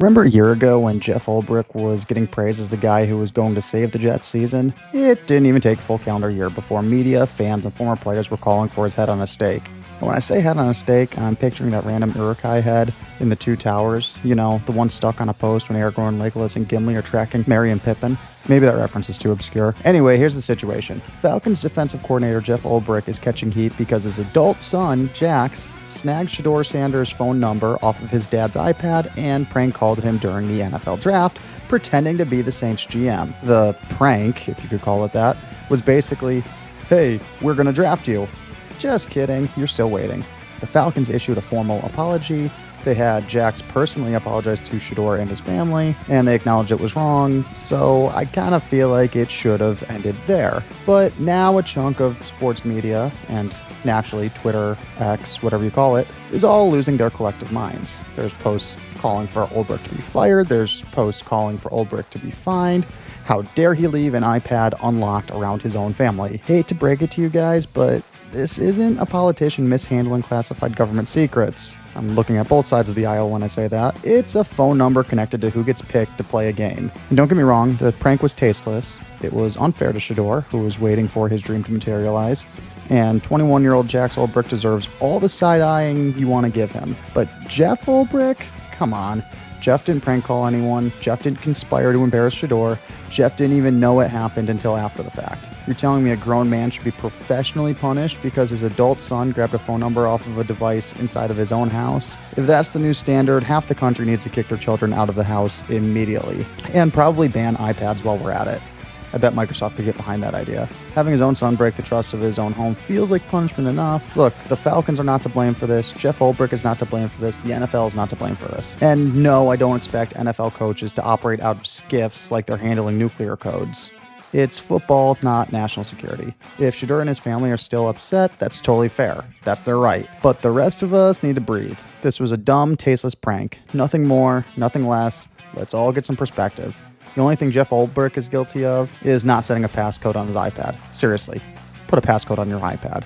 Remember a year ago when Jeff Ulbrich was getting praised as the guy who was going to save the Jets season? It didn't even take a full calendar year before media, fans, and former players were calling for his head on a stake. And when I say head on a stake, I'm picturing that random Urukai head in the Two Towers, the one stuck on a post when Aragorn, Legolas, and Gimli are tracking Merry and Pippin. Maybe that reference is too obscure. Anyway, here's the situation. Falcons defensive coordinator Jeff Ulbrich is catching heat because his adult son, Jax, snagged Shedeur Sanders' phone number off of his dad's iPad and prank called him during the NFL draft, pretending to be the Saints GM. The prank, if you could call it that, was basically, "Hey, we're gonna draft you." Just kidding, you're still waiting. The Falcons issued a formal apology. They had Jax personally apologize to Shedeur and his family, and they acknowledged it was wrong, so I kind of feel like it should have ended there. But now a chunk of sports media, and naturally Twitter, X, whatever you call it, is all losing their collective minds. There's posts calling for Ulbrich to be fired, there's posts calling for Ulbrich to be fined. How dare he leave an iPad unlocked around his own family? Hate to break it to you guys, but this isn't a politician mishandling classified government secrets. I'm looking at both sides of the aisle when I say that. It's a phone number connected to who gets picked to play a game. And don't get me wrong, the prank was tasteless. It was unfair to Shedeur, who was waiting for his dream to materialize. And 21-year-old Jax Ulbrich deserves all the side-eyeing you want to give him. But Jeff Ulbrich? Come on. Jeff didn't prank call anyone. Jeff didn't conspire to embarrass Shedeur. Jeff didn't even know it happened until after the fact. You're telling me a grown man should be professionally punished because his adult son grabbed a phone number off of a device inside of his own house? If that's the new standard, half the country needs to kick their children out of the house immediately. And probably ban iPads while we're at it. I bet Microsoft could get behind that idea. Having his own son break the trust of his own home feels like punishment enough. Look, the Falcons are not to blame for this. Jeff Ulbrich is not to blame for this. The NFL is not to blame for this. And no, I don't expect NFL coaches to operate out of skiffs like they're handling nuclear codes. It's football, not national security. If Shedeur and his family are still upset, that's totally fair. That's their right. But the rest of us need to breathe. This was a dumb, tasteless prank. Nothing more, nothing less. Let's all get some perspective. The only thing Jeff Ulbrich is guilty of is not setting a passcode on his iPad. Seriously, put a passcode on your iPad.